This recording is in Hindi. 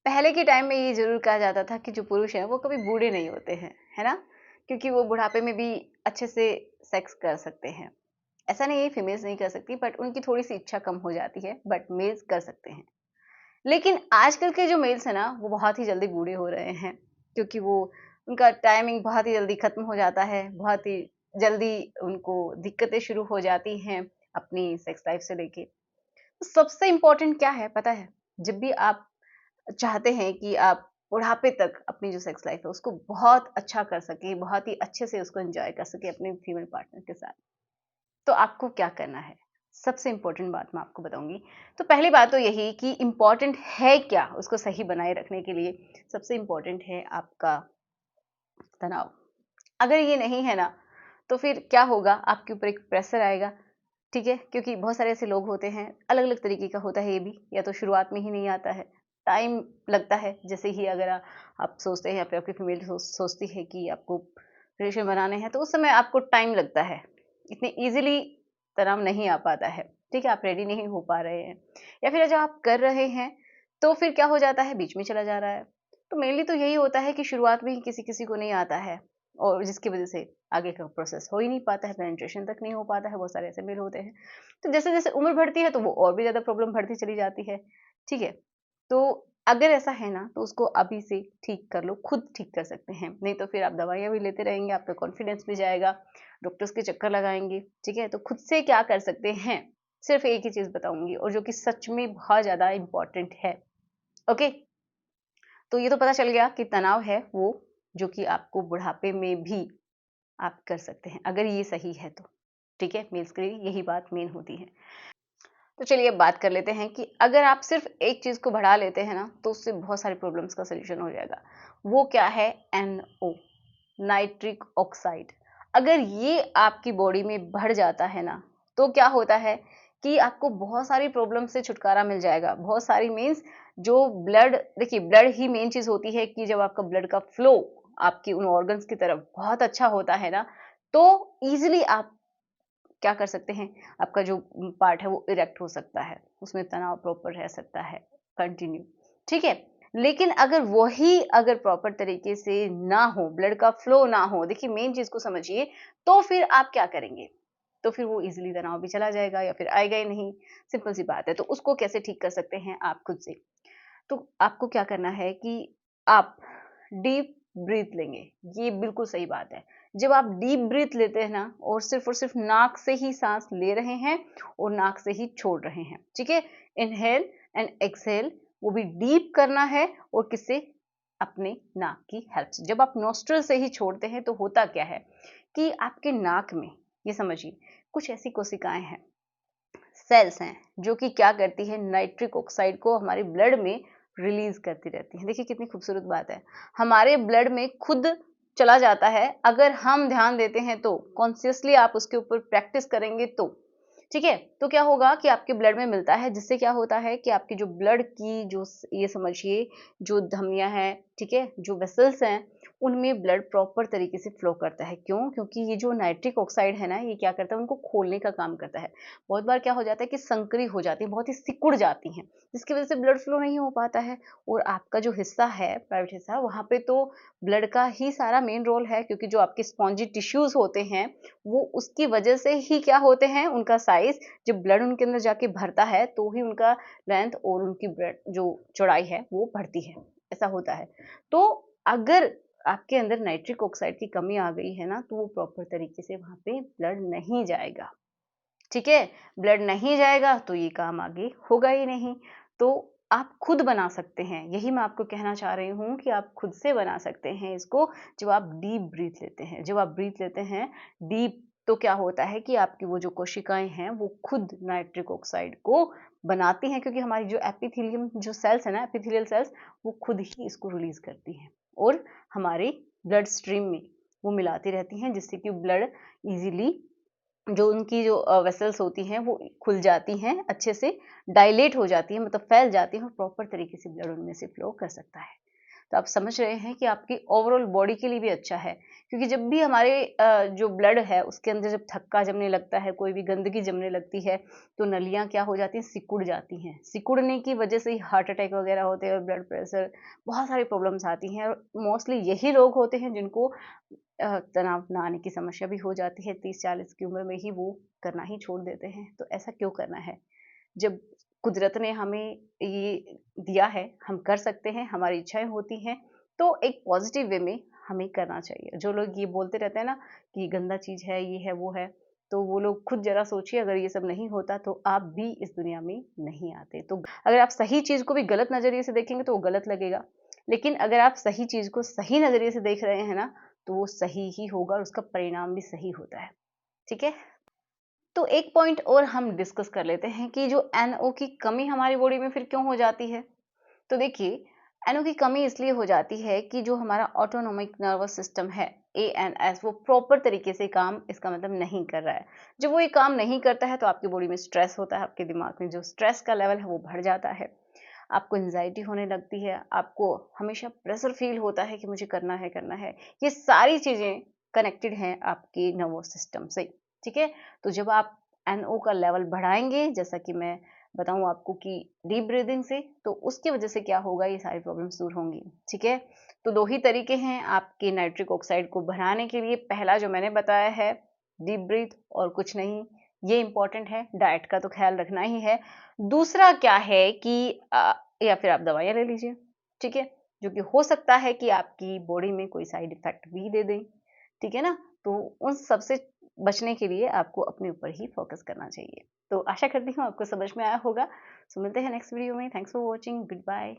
पहले के टाइम में ये ज़रूर कहा जाता था कि जो पुरुष हैं वो कभी बूढ़े नहीं होते हैं, है ना? क्योंकि वो बुढ़ापे में भी अच्छे से सेक्स कर सकते हैं। ऐसा नहीं है फीमेल्स नहीं कर सकती, बट उनकी थोड़ी-सी इच्छा कम हो जाती है, बट मेल्स कर सकते हैं। लेकिन आजकल के जो मेल्स हैं ना, वो बहुत ही जल्दी बूढ़े हो रहे हैं, क्योंकि वो उनका टाइमिंग बहुत ही जल्दी खत्म हो जाता है, बहुत ही जल्दी उनको दिक्कतें शुरू हो जाती हैं अपनी सेक्स लाइफ से लेके। तो सबसे इम्पोर्टेंट क्या है पता है? जब भी आप चाहते हैं कि आप बुढ़ापे तक अपनी जो सेक्स लाइफ है उसको बहुत अच्छा कर सकें, बहुत ही अच्छे से उसको एन्जॉय कर सकें अपने फीमेल पार्टनर के साथ, तो आपको क्या करना है? सबसे इम्पोर्टेंट बात मैं आपको बताऊँगी। तो पहली बात तो यही कि इम्पोर्टेंट है क्या उसको सही बनाए रखने के लिए? सबसे इम्पोर्टेंट है आपका तनाव। अगर ये नहीं है ना, तो फिर क्या होगा, आपके ऊपर एक प्रेशर आएगा, ठीक है? क्योंकि बहुत सारे ऐसे लोग होते हैं, अलग-अलग तरीके का होता है ये भी, या तो शुरुआत में ही नहीं आता है, टाइम लगता है। जैसे ही अगर आप सोचते हैं या फिर आपकी फीमेल सोचती है कि आपको रिलेशन बनाने हैं, तो उस समय आपको टाइम लगता है। इतने ईज़िली तनाव नहीं आ पाता है, ठीक है? आप रेडी नहीं हो पा रहे हैं, या फिर जब आप कर रहे हैं, तो फिर क्या हो जाता है, बीच में चला जा रहा है। तो मेनली तो यही होता है कि शुरुआत में ही किसी-किसी को नहीं आता है, और जिसकी वज़ह से आगे का प्रोसेस हो ही नहीं पाता है, पेनिट्रेशन तक नहीं हो पाता है, बहुत सारे ऐसे मेल होते हैं। तो जैसे-जैसे उम्र बढ़ती है तो वो और भी ज़्यादा प्रॉब्लम बढ़ती चली जाती है, ठीक है? तो अगर ऐसा है ना, तो उसको अभी से ठीक कर लो, खुद ठीक कर सकते हैं, नहीं तो फिर आप दवाइयाँ भी लेते रहेंगे, आपका कॉन्फिडेंस भी जाएगा, डॉक्टर्स के चक्कर लगाएँगे, ठीक है? तो खुद से क्या कर सकते हैं, सिर्फ़ एक ही चीज़ बताऊँगी, और जो कि सच में बहुत ज़्यादा इम्पोर्टेंट है, ओके? तो ये तो पता चल गया कि तनाव है वो, जो कि आपको बुढ़ापे में भी आप कर सकते हैं, अगर ये सही है तो, ठीक है? मेल्स के लिए यही बात मेन होती है। तो चलिए अब बात कर लेते हैं कि अगर आप सिर्फ़ एक चीज़ को बढ़ा लेते हैं ना, तो उससे बहुत सारी प्रॉब्लम्स का सॉल्यूशन हो जाएगा। वो क्या है? NO, nitric oxide. अगर ये आपकी बॉडी में बढ़ जाता है ना, तो क्या होता है कि आपको बहुत सारी प्रॉब्लम से छुटकारा मिल जाएगा। बहुत सारी मीन्स, जो ब्लड, देखिए ब्लड ही मेन चीज़ होती है कि जब आपका ब्लड का फ्लो आपकी उन ऑर्गन्स की तरफ बहुत अच्छा होता है ना, तो ईज़िली आप क्या कर सकते हैं, आपका जो पार्ट है वो इरेक्ट हो सकता है, उसमें तनाव प्रॉपर रह सकता है कंटिन्यू, ठीक है? लेकिन अगर प्रॉपर तरीके से ना हो, ब्लड का फ्लो ना हो, देखिए मेन चीज़ को समझिए, तो फिर आप क्या करेंगे? तो फिर वो ईज़िली तनाव भी चला जाएगा या फिर आएगा ही नहीं, सिंपल सी बात है। तो उसको कैसे ठीक कर सकते हैं आप खुद से? तो आपको क्या करना है कि आप डीप ब्रीथ लेंगे, ये बिल्कुल सही बात है। जब आप डीप ब्रीथ लेते हैं ना, और सिर्फ नाक से ही सांस ले रहे हैं और नाक से ही छोड़ रहे हैं, ठीक है? इनहेल एंड एक्सहेल, वो भी डीप करना है, और किससे? अपने नाक की हेल्प से। जब आप नोस्ट्रल से ही छोड़ते हैं तो होता क्या है कि आपके नाक में, ये समझिए, कुछ ऐसी कोशिकाएं हैं, सेल्स हैं, जो कि क्या करती है, नाइट्रिक ऑक्साइड को हमारे ब्लड में रिलीज करती रहती है। देखिए कितनी खूबसूरत बात है, हमारे ब्लड में खुद चला जाता है, अगर हम ध्यान देते हैं तो, कॉन्शियसली आप उसके ऊपर प्रैक्टिस करेंगे तो, ठीक है? तो क्या होगा कि आपके ब्लड में मिलता है, जिससे क्या होता है कि आपकी जो ब्लड की जो ये समझिए, जो धमनियां हैं, ठीक है, जो वेसल्स हैं, उनमें ब्लड प्रॉपर तरीके से फ्लो करता है। क्यों? क्योंकि ये जो नाइट्रिक ऑक्साइड है ना, ये क्या करता है, उनको खोलने का काम करता है। बहुत बार क्या हो जाता है कि संकरी हो जाती है, बहुत ही सिकुड़ जाती हैं, जिसकी वजह से ब्लड फ्लो नहीं हो पाता है, और आपका जो हिस्सा है, प्राइवेट हिस्सा, वहाँ पे तो ब्लड का ही सारा मेन रोल है, क्योंकि जो आपके स्पॉन्जी टिश्यूज होते हैं, वो उसकी वजह से ही क्या होते हैं, उनका साइज, जब ब्लड उनके अंदर जाके भरता है तो ही उनका लेंथ और उनकी ब्लड जो चौड़ाई है वो बढ़ती है, ऐसा होता है। तो अगर आपके अंदर नाइट्रिक ऑक्साइड की कमी आ गई है ना, तो वो प्रॉपर तरीके से वहाँ पे ब्लड नहीं जाएगा, ठीक है? ब्लड नहीं जाएगा तो ये काम आगे होगा ही नहीं। तो आप खुद बना सकते हैं, यही मैं आपको कहना चाह रही हूँ कि आप खुद से बना सकते हैं इसको, जब आप डीप ब्रीथ लेते हैं। जब आप ब्रीथ लेते हैं डीप, तो क्या होता है कि आपकी वो जो कोशिकाएँ हैं, वो खुद नाइट्रिक ऑक्साइड को बनाती हैं, क्योंकि हमारी जो एपिथेलियम जो सेल्स है ना, एपिथेलियल सेल्स, वो खुद ही इसको रिलीज़ करती हैं, और हमारे ब्लड स्ट्रीम में वो मिलाती रहती हैं, जिससे कि ब्लड ईज़िली, जो उनकी जो वेसल्स होती हैं वो खुल जाती हैं, अच्छे से डायलेट हो जाती हैं, मतलब फैल जाती हैं, और प्रॉपर तरीके से ब्लड उनमें से फ्लो कर सकता है। तो आप समझ रहे हैं कि आपकी ओवरऑल बॉडी के लिए भी अच्छा है। क्योंकि जब भी हमारे जो ब्लड है उसके अंदर जब थक्का जमने लगता है, कोई भी गंदगी जमने लगती है, तो नलियाँ क्या हो जाती हैं, सिकुड़ जाती हैं। सिकुड़ने की वजह से ही हार्ट अटैक वगैरह होते हैं और ब्लड प्रेशर, बहुत सारी प्रॉब्लम्स आती हैं। और मोस्टली यही रोग होते हैं जिनको तनाव ना आने की समस्या भी हो जाती है। 30-40 की उम्र में ही वो करना ही छोड़ देते हैं। तो ऐसा क्यों करना है? जब कुदरत ने हमें ये दिया है, हम कर सकते हैं, हमारी इच्छाएँ होती हैं, तो एक पॉज़िटिव वे में हमें करना चाहिए। जो लोग ये बोलते रहते हैं ना कि गंदा चीज़ है, ये है, वो है, तो वो लोग खुद ज़रा सोचिए, अगर ये सब नहीं होता तो आप भी इस दुनिया में नहीं आते। तो अगर आप सही चीज़ को भी गलत नज़रिए से देखेंगे तो वो गलत लगेगा। लेकिन अगर आप सही चीज़ को सही नज़रिए से देख रहे हैं ना, तो वो सही ही होगा और उसका परिणाम भी सही होता है। ठीक है? तो एक पॉइंट और हम डिस्कस कर लेते हैं कि जो एनओ की कमी हमारी बॉडी में फिर क्यों हो जाती है। तो देखिए, एनओ की कमी इसलिए हो जाती है कि जो हमारा ऑटोनोमिक नर्वस सिस्टम है, एएनएस, वो प्रॉपर तरीके से काम, इसका मतलब नहीं कर रहा है। जब वो ये काम नहीं करता है तो आपकी बॉडी में स्ट्रेस होता है, आपके दिमाग में जो स्ट्रेस का लेवल है वो बढ़ जाता है, आपको एंजाइटी होने लगती है, आपको हमेशा प्रेशर फील होता है कि मुझे करना है, करना है। ये सारी चीजें कनेक्टेड हैं आपके नर्वस सिस्टम से। ठीक है? तो जब आप एनओ का लेवल बढ़ाएंगे, जैसा कि मैं बताऊं आपको कि डीप ब्रीदिंग से, तो उसकी वजह से क्या होगा, ये सारी प्रॉब्लम्स दूर होंगी। ठीक है? तो 2 ही तरीके हैं आपके नाइट्रिक ऑक्साइड को बढ़ाने के लिए। पहला जो मैंने बताया है, डीप ब्रीथ, और कुछ नहीं। ये इंपॉर्टेंट है, डाइट का तो ख्याल रखना ही है। दूसरा क्या है कि या फिर आप दवाइयाँ ले लीजिए। ठीक है? जो कि हो सकता है कि आपकी बॉडी में कोई साइड इफ़ेक्ट भी दे दें। ठीक है ना? तो उन सब से बचने के लिए आपको अपने ऊपर ही फ़ोकस करना चाहिए। तो आशा करती हूँ आपको समझ में आया होगा। सो मिलते हैं नेक्स्ट वीडियो में। Thanks for watching. Good bye.